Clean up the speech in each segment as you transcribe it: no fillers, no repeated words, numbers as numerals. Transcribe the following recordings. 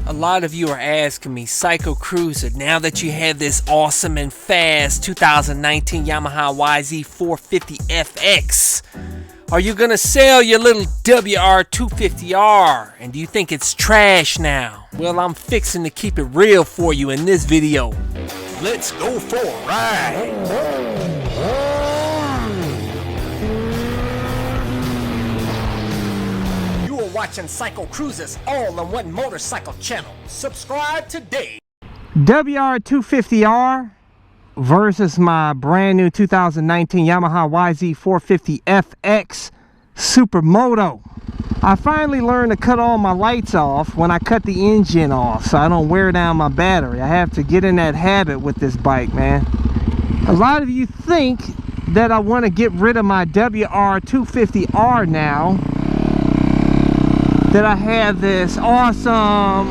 A lot of you are asking me, CycleCruza, now that you have this awesome and fast 2019 Yamaha YZ450FX, are you gonna sell your little WR250R? And do you think it's trash now? Well, I'm fixing to keep it real for you in this video. Let's go for a ride. Watching CycleCruza's all-in-one motorcycle channel. Subscribe today. WR250R versus my brand new 2019 Yamaha YZ450FX Supermoto. I finally learned to cut all my lights off when I cut the engine off so I don't wear down my battery. I have to get in that habit with this bike, man. A lot of you think that I want to get rid of my WR250R now that I have this awesome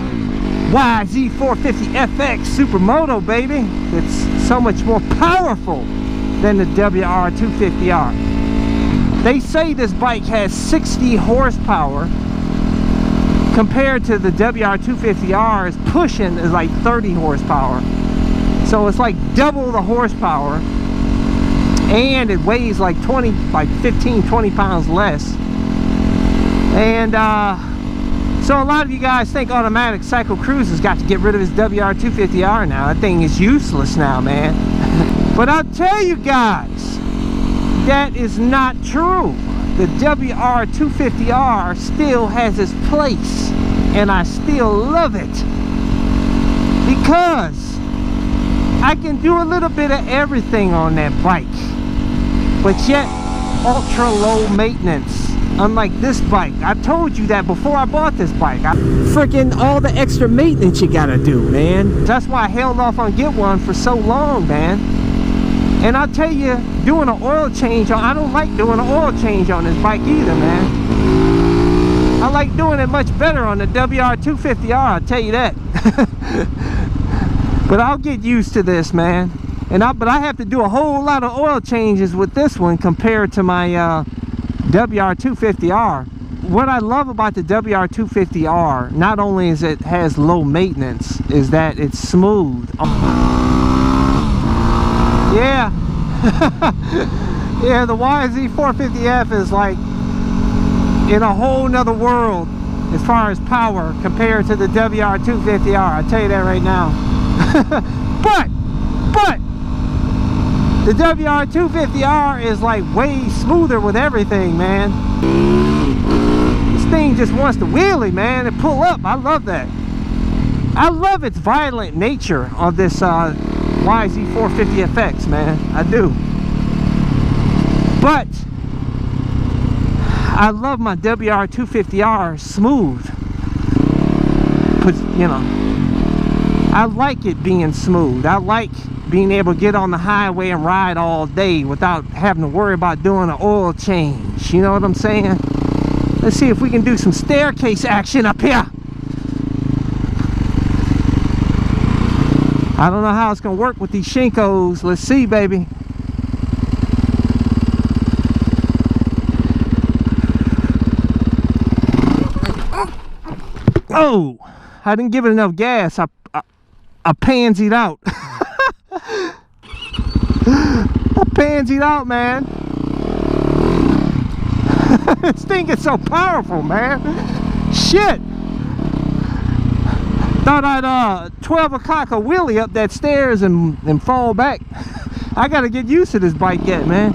YZ450FX Supermoto, baby. It's so much more powerful than the WR250R. They say this bike has 60 horsepower compared to the WR250R's pushing is like 30 horsepower. So it's like double the horsepower, and it weighs like 15, 20 pounds less. And so a lot of you guys think automatic CycleCruza's got to get rid of his WR250R now. That thing is useless now, man. But I'll tell you guys, that is not true. The WR250R still has its place, and I still love it because I can do a little bit of everything on that bike, but yet ultra low maintenance. Unlike this bike. I told you that before I bought this bike. Freaking all the extra maintenance you gotta do, man. That's why I held off on get one for so long, man. And I'll tell you, doing an oil change I don't like doing an oil change on this bike either, man. I like doing it much better on the WR250R, I'll tell you that. But I'll get used to this, man. But I have to do a whole lot of oil changes with this one compared to my WR250R. What I love about the WR250R, not only is it has low maintenance, is that it's smooth. Yeah. Yeah, the YZ450F is like in a whole nother world as far as power compared to the WR250R. I'll tell you that right now. But the WR250R is like way smoother with everything, man. This thing just wants to wheelie, man, and pull up. I love that. I love its violent nature on this YZ450FX, man. I do. But I love my WR250R smooth. You know, I like it being smooth. I like being able to get on the highway and ride all day without having to worry about doing an oil change. You know what I'm saying? Let's see if we can do some staircase action up here. I don't know how it's gonna work with these Shinkos. Let's see, baby. Oh, I didn't give it enough gas. I pansied out. I pansied out, man. This thing is so powerful, man. Shit. Thought I'd 12 o'clock a wheelie up that stairs and fall back. I gotta get used to this bike yet, man.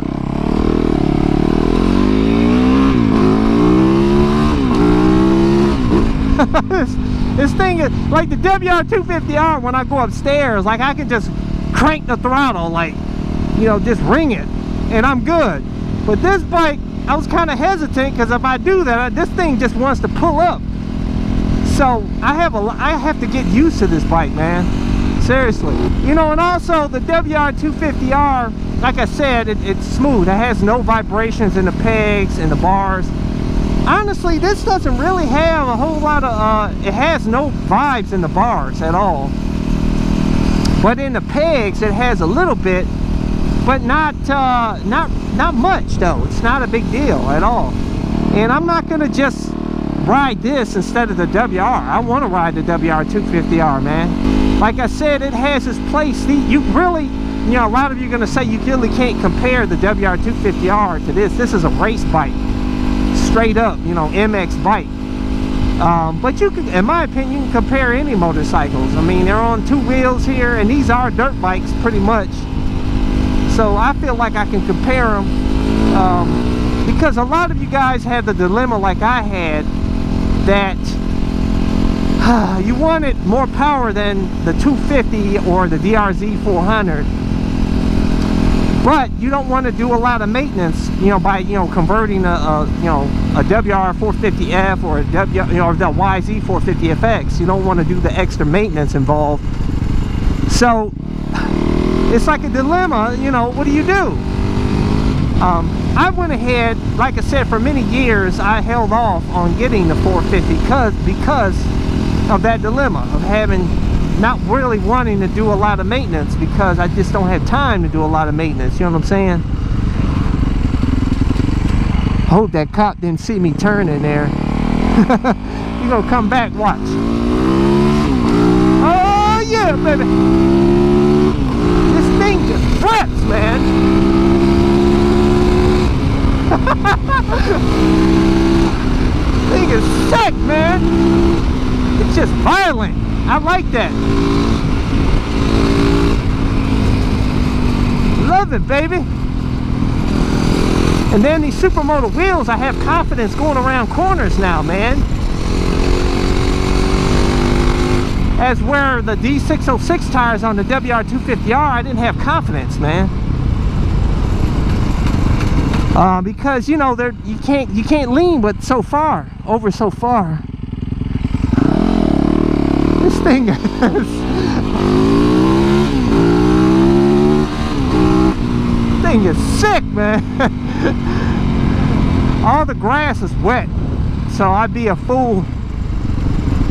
This thing is like the WR250R. When I go upstairs, like I can just crank the throttle, like, you know, just ring it and I'm good. But this bike, I was kind of hesitant because if I do that, this thing just wants to pull up. So I have to get used to this bike, man. Seriously. You know, and also the WR250R, like I said, it's smooth. It has no vibrations in the pegs and the bars. Honestly, this doesn't really have a whole lot of it has no vibes in the bars at all. But in the pegs it has a little bit, but not much though. It's not a big deal at all. And I'm not gonna just ride this instead of the WR. I want to ride the WR250R, man. Like I said, it has its place. You really, you know, a lot of you are going to say you really can't compare the WR250R to this. This is a race bike, straight up, you know, MX bike. But you can, in my opinion, you can compare any motorcycles. I mean, they're on two wheels here, and these are dirt bikes pretty much. So I feel like I can compare them, because a lot of you guys had the dilemma like I had, that you wanted more power than the 250 or the DRZ400, but you don't want to do a lot of maintenance, you know, by, you know, converting a WR450F or a the YZ450FX. You don't want to do the extra maintenance involved. So it's like a dilemma, you know, what do you do? I went ahead, like I said, for many years I held off on getting the 450 because of that dilemma of not really wanting to do a lot of maintenance, because I just don't have time to do a lot of maintenance, you know what I'm saying? Hope that cop didn't see me turning there. You gonna come back, watch. Oh yeah, baby. This thing just flips, man. Thing is sick, man. It's just violent. I like that. Love it, baby. And then these Supermoto wheels, I have confidence going around corners now, man. As where the D606 tires on the WR250R, I didn't have confidence, man. Because, you know, you can't lean but so far, over so far. This thing is sick, man. All the grass is wet, so I'd be a fool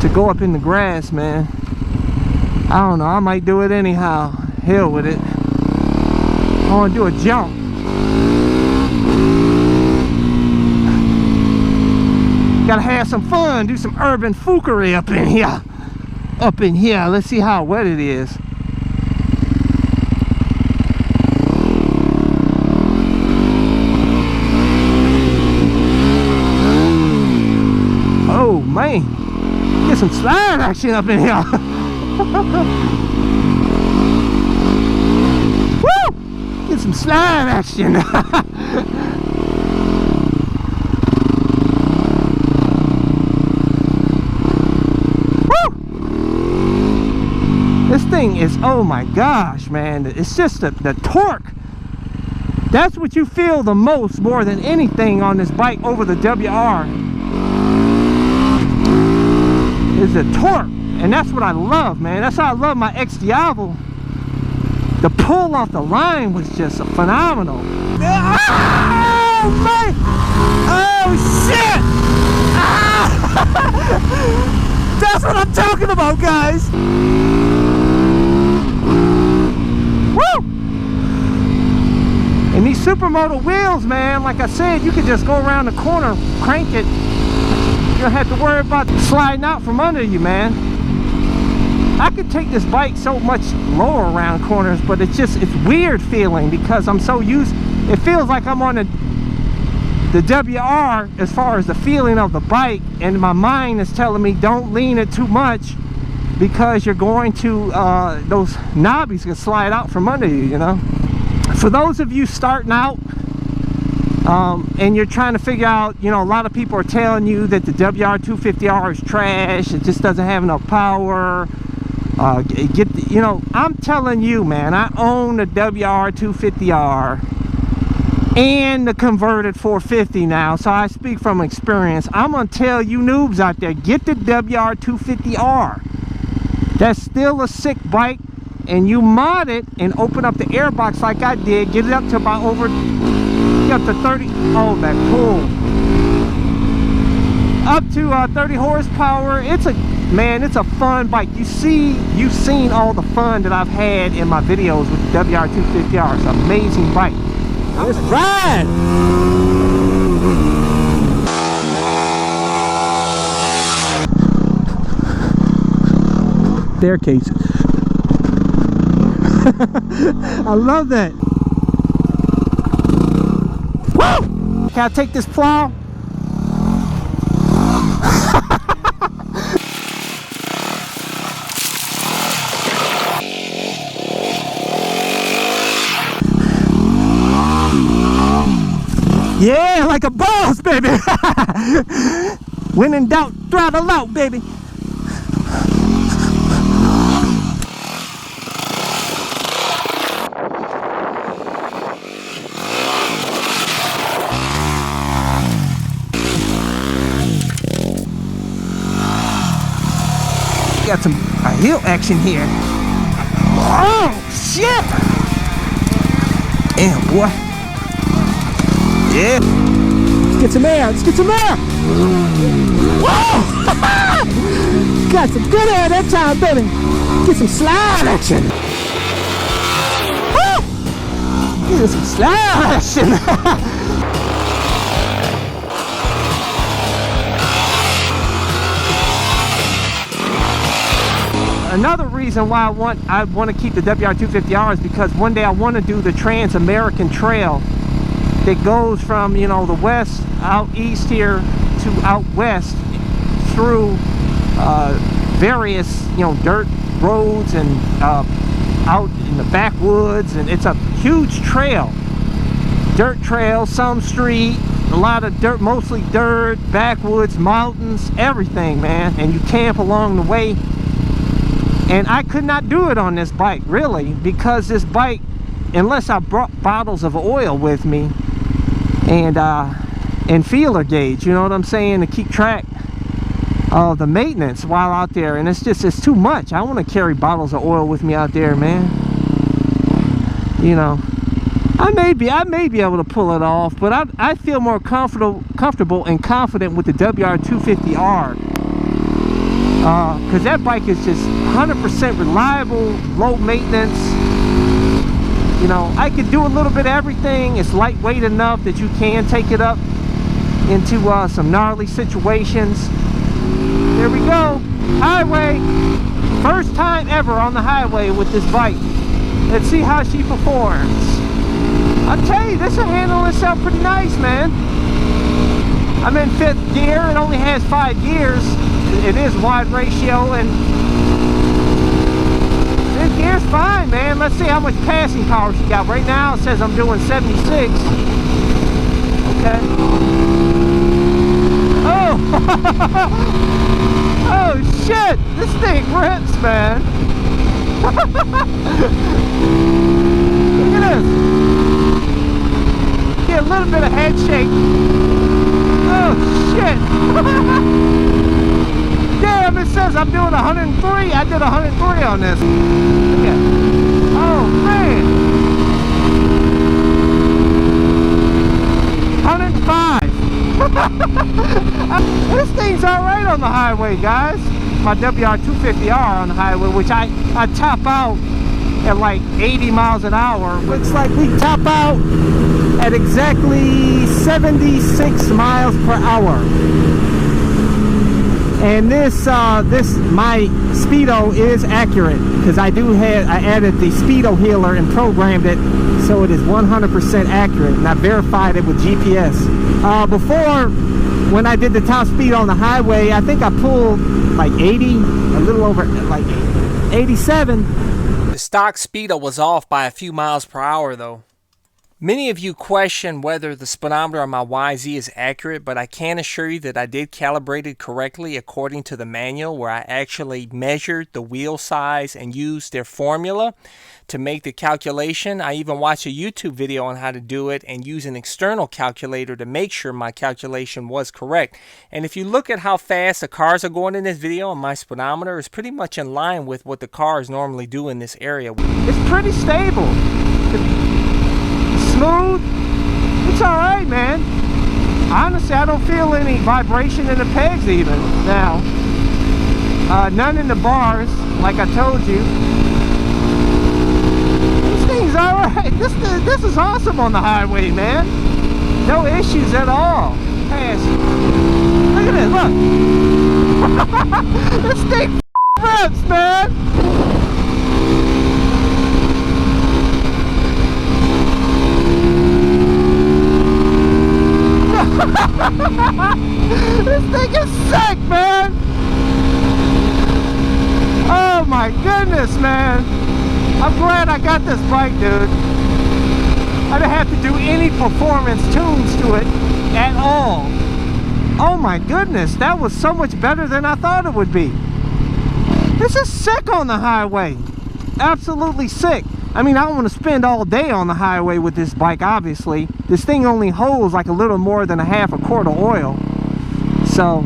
to go up in the grass, man. I don't know, I might do it anyhow. Hell with it. I want to do a jump. Gotta have some fun, do some urban foolery up in here. Up in here, let's see how wet it is. Oh man, get some slide action up in here. Woo! Get some slide action. This thing is, oh my gosh, man, it's just the torque. That's what you feel the most, more than anything on this bike over the WR, is the torque. And that's what I love, man. That's how I love my X Diablo. The pull off the line was just phenomenal. Oh man! Oh shit! Ah! That's what I'm talking about, guys. Woo! And these Supermoto wheels, man, like I said, you can just go around the corner, crank it. You don't have to worry about sliding out from under you, man. I could take this bike so much lower around corners, but it's weird feeling because I'm so used. It feels like I'm on the WR as far as the feeling of the bike, and my mind is telling me don't lean it too much because you're going to those knobbies can slide out from under you, you know. For those of you starting out and you're trying to figure out, you know, a lot of people are telling you that the WR250R is trash, it just doesn't have enough power. You know, I'm telling you, man, I own the WR250R and the converted 450 now, so I speak from experience. I'm gonna tell you noobs out there, get the WR250R. That's still a sick bike, and you mod it and open up the airbox like I did, get it up to about get up to 30, oh that pull, up to 30 horsepower. It's a, man, it's a fun bike. You've seen all the fun that I've had in my videos with the WR250R. It's an amazing bike. Let's ride! staircase. I love that. Woo! Can I take this plow? Yeah, like a boss, baby. When in doubt, throttle out, baby. Got some hill action here. Oh shit! Damn, boy. Yeah. Let's get some air. Let's get some air. Whoa! Got some good air that time, baby. Get some slide action. Woo! Get some slide action. Another reason why I want to keep the WR250R is because one day I want to do the Trans-American Trail that goes from, you know, the west out east here to out west through various, you know, dirt roads and out in the backwoods, and it's a huge trail, dirt trail, some street, a lot of dirt, mostly dirt, backwoods, mountains, everything, man, and you camp along the way. And I could not do it on this bike, really, because this bike, unless I brought bottles of oil with me and feeler gauge, you know what I'm saying, to keep track of the maintenance while out there. And it's too much. I want to carry bottles of oil with me out there, man. You know, I may be able to pull it off, but I feel more comfortable and confident with the WR250R. Because that bike is just 100% reliable, low maintenance. You know, I could do a little bit of everything. It's lightweight enough that you can take it up into some gnarly situations. There we go, highway. First time ever on the highway with this bike. Let's see how she performs. I'll tell you, this will handle itself pretty nice, man. I'm in 5th gear. It only has 5 gears. It is wide ratio, and 5th gear's fine, man. Let's see how much passing power she got. Right now it says I'm doing 76. Okay. Oh! Oh shit! This thing rips, man. Look at this. Get a little bit of head shake. Oh shit! Damn, it says I'm doing 103. I did 103 on this. Look at it. Oh man. 105. This thing's alright on the highway, guys. My WR250R on the highway, which I top out at like 80 miles an hour. Looks like we top out at exactly 76 miles per hour. And this my speedo is accurate, because I added the speedo healer and programmed it so it is 100% accurate, and I verified it with GPS. Before, when I did the top speed on the highway, I think I pulled like 80, a little over like 87. The stock speedo was off by a few miles per hour though. Many of you question whether the speedometer on my YZ is accurate, but I can assure you that I did calibrate it correctly according to the manual, where I actually measured the wheel size and used their formula to make the calculation. I even watched a YouTube video on how to do it and use an external calculator to make sure my calculation was correct. And if you look at how fast the cars are going in this video, on my speedometer is pretty much in line with what the cars normally do in this area. It's pretty stable. Smooth. It's alright, man. Honestly, I don't feel any vibration in the pegs even now. None in the bars, like I told you. This thing's alright. This is awesome on the highway, man. No issues at all. Pass. Look at this, look. This thing rips, man. my goodness, man. I'm glad I got this bike, dude. I didn't have to do any performance tunes to it at all. Oh my goodness, that was so much better than I thought it would be. This is sick on the highway. Absolutely sick. I mean, I don't want to spend all day on the highway with this bike, obviously. This thing only holds like a little more than a quart of oil. So,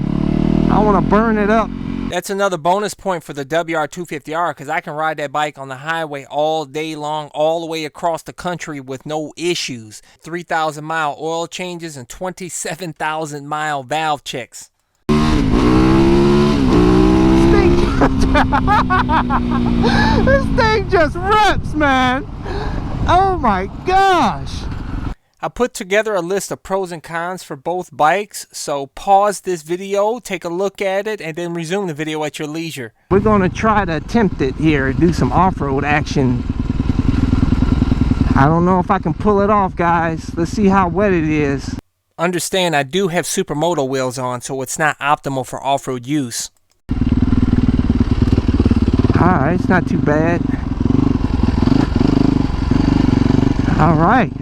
I want to burn it up. That's another bonus point for the WR250R, because I can ride that bike on the highway all day long, all the way across the country with no issues. 3,000 mile oil changes and 27,000 mile valve checks. This thing just rips, man. Oh my gosh. I put together a list of pros and cons for both bikes, so pause this video, take a look at it, and then resume the video at your leisure. We're going to try to attempt it here, do some off-road action. I don't know if I can pull it off, guys. Let's see how wet it is. Understand, I do have Supermoto wheels on, so it's not optimal for off-road use. Alright, it's not too bad. Alright.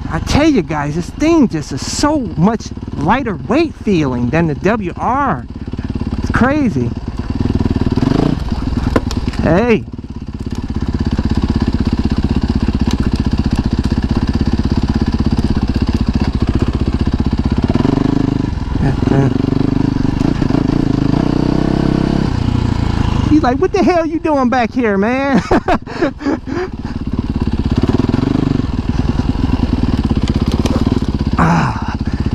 I tell you guys, this thing just is so much lighter weight feeling than the WR. It's crazy. Hey. He's like, what the hell you doing back here, man?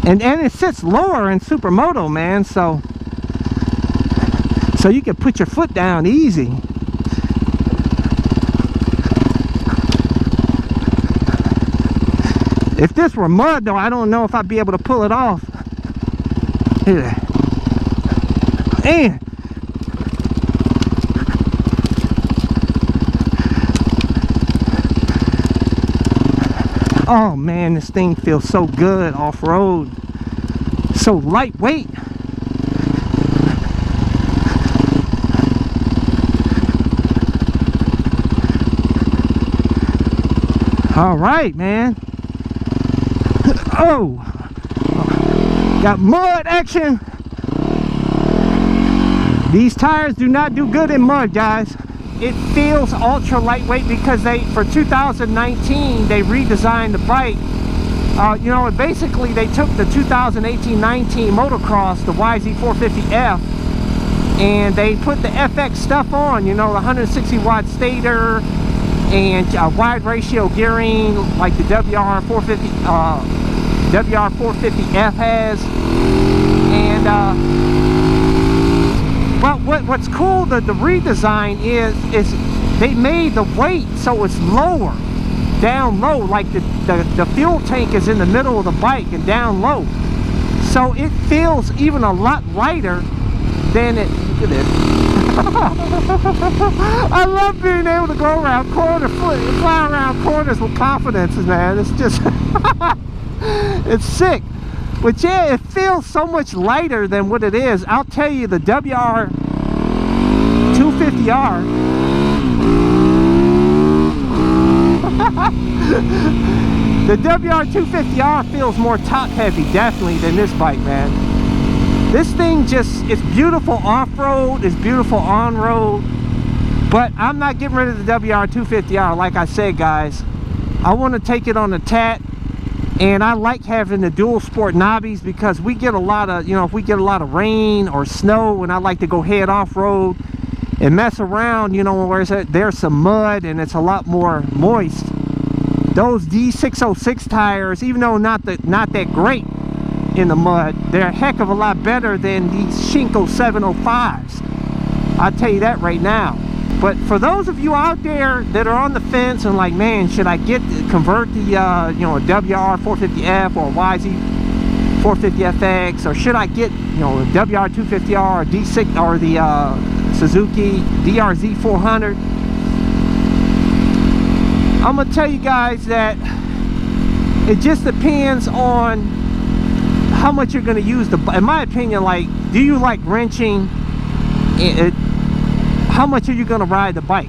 And it sits lower in Supermoto, man, so you can put your foot down easy. If this were mud, though, I don't know if I'd be able to pull it off. Yeah. Man. Oh man, this thing feels so good off-road. So lightweight. All right, man. Oh, got mud action. These tires do not do good in mud, guys. It feels ultra lightweight because for 2019 they redesigned the bike. You know, basically they took the 2018-19 motocross, the YZ450F, and they put the FX stuff on. You know, the 160 watt stator and wide ratio gearing like the WR450F has. And well, what's cool, the redesign is they made the weight so it's lower, down low, like the fuel tank is in the middle of the bike and down low. So it feels even a lot lighter than it. Look at this. I love being able to go around corners, fly around corners with confidence, man. It's just, it's sick. But yeah, it feels so much lighter than what it is. I'll tell you, the WR250R the WR250R feels more top heavy, definitely, than this bike, man. This thing just, it's beautiful off-road, it's beautiful on-road, but I'm not getting rid of the WR250R. Like I said, guys, I want to take it on the tat. And I like having the dual sport knobbies because we get a lot of, you know, if we get a lot of rain or snow and I like to go head off-road and mess around, you know, where there's some mud and it's a lot more moist. Those D606 tires, even though not that great in the mud, they're a heck of a lot better than these Shinko 705s. I'll tell you that right now. But for those of you out there that are on the fence and like, man, should I convert the you know, a WR450F or a YZ450FX, or should I get, you know, a WR250R or D6 or the Suzuki DRZ400? I'm gonna tell you guys that it just depends on how much you're gonna use the. In my opinion, like, do you like wrenching? how much are you going to ride the bike?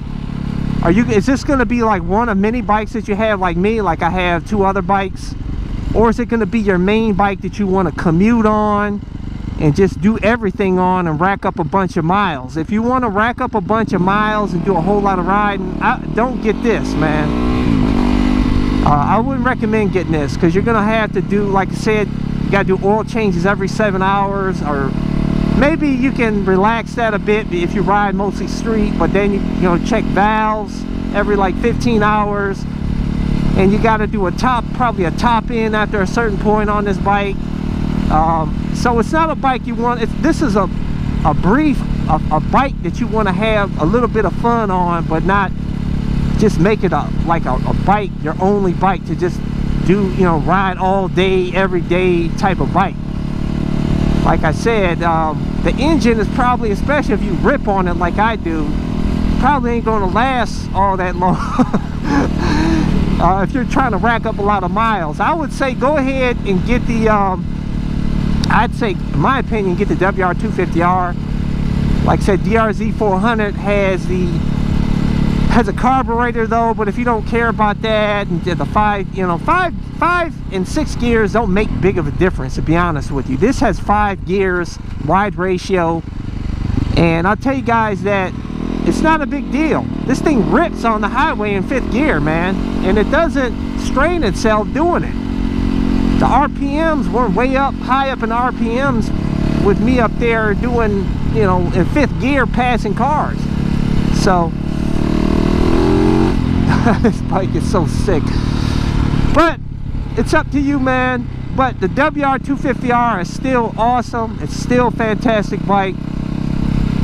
Is this going to be like one of many bikes that you have like me, like I have 2 other bikes? Or is it going to be your main bike that you want to commute on and just do everything on and rack up a bunch of miles? If you want to rack up a bunch of miles and do a whole lot of riding, don't get this, man. I wouldn't recommend getting this, because you're going to have to do, like I said, you got to do oil changes every 7 hours, or maybe you can relax that a bit if you ride mostly street, but then you know, check valves every like 15 hours, and you got to do probably a top end after a certain point on this bike. So it's not a bike you want. This is a bike that you want to have a little bit of fun on, but not just make it like a bike, your only bike to just do, you know, ride all day, every day type of bike. Like I said, the engine is probably, especially if you rip on it like I do, probably ain't going to last all that long. If you're trying to rack up a lot of miles, I would say go ahead and get the, I'd say, in my opinion, get the WR250R. Like I said, YZ400 has a carburetor though, but if you don't care about that, and the 5 and 6 gears don't make big of a difference, to be honest with you. This has 5 gears, wide ratio, and I'll tell you guys that it's not a big deal. This thing rips on the highway in 5th gear, man, and it doesn't strain itself doing it. The RPMs were way up, high up in RPMs with me up there doing, you know, in 5th gear passing cars. So this bike is so sick, but it's up to you, man. But the WR250R is still awesome. It's still a fantastic bike.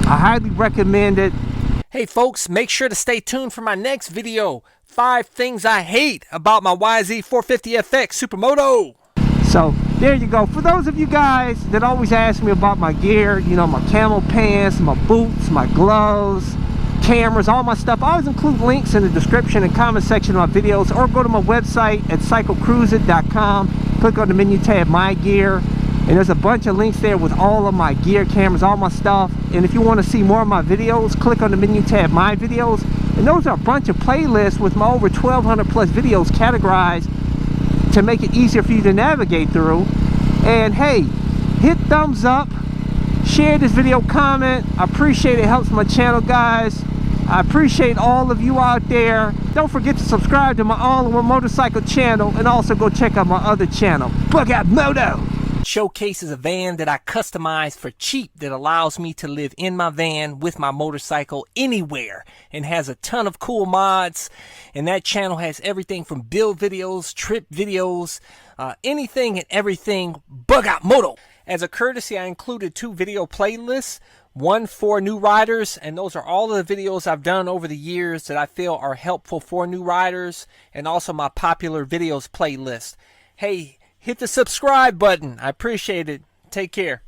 I highly recommend it. Hey folks, make sure to stay tuned for my next video. 5 things I hate about my YZ450FX Supermoto. So there you go. For those of you guys that always ask me about my gear, you know, my camo pants, my boots, my gloves, cameras, all my stuff, I always include links in the description and comment section of my videos, or go to my website at CycleCruza.com, click on the menu tab, my gear, and there's a bunch of links there with all of my gear, cameras, all my stuff. And if you want to see more of my videos, click on the menu tab, my videos, and those are a bunch of playlists with my over 1,200 plus videos categorized to make it easier for you to navigate through. And hey, hit thumbs up, share this video, comment. I appreciate it. It helps my channel, guys. I appreciate all of you out there. Don't forget to subscribe to my all-in-one motorcycle channel, and also go check out my other channel, Bug Out Moto. Showcases a van that I customized for cheap that allows me to live in my van with my motorcycle anywhere, and has a ton of cool mods. And that channel has everything from build videos, trip videos, anything and everything Bug Out Moto. As a courtesy, I included 2 video playlists, one for new riders, and those are all of the videos I've done over the years that I feel are helpful for new riders, and also my popular videos playlist. Hey, hit the subscribe button. I appreciate it. Take care.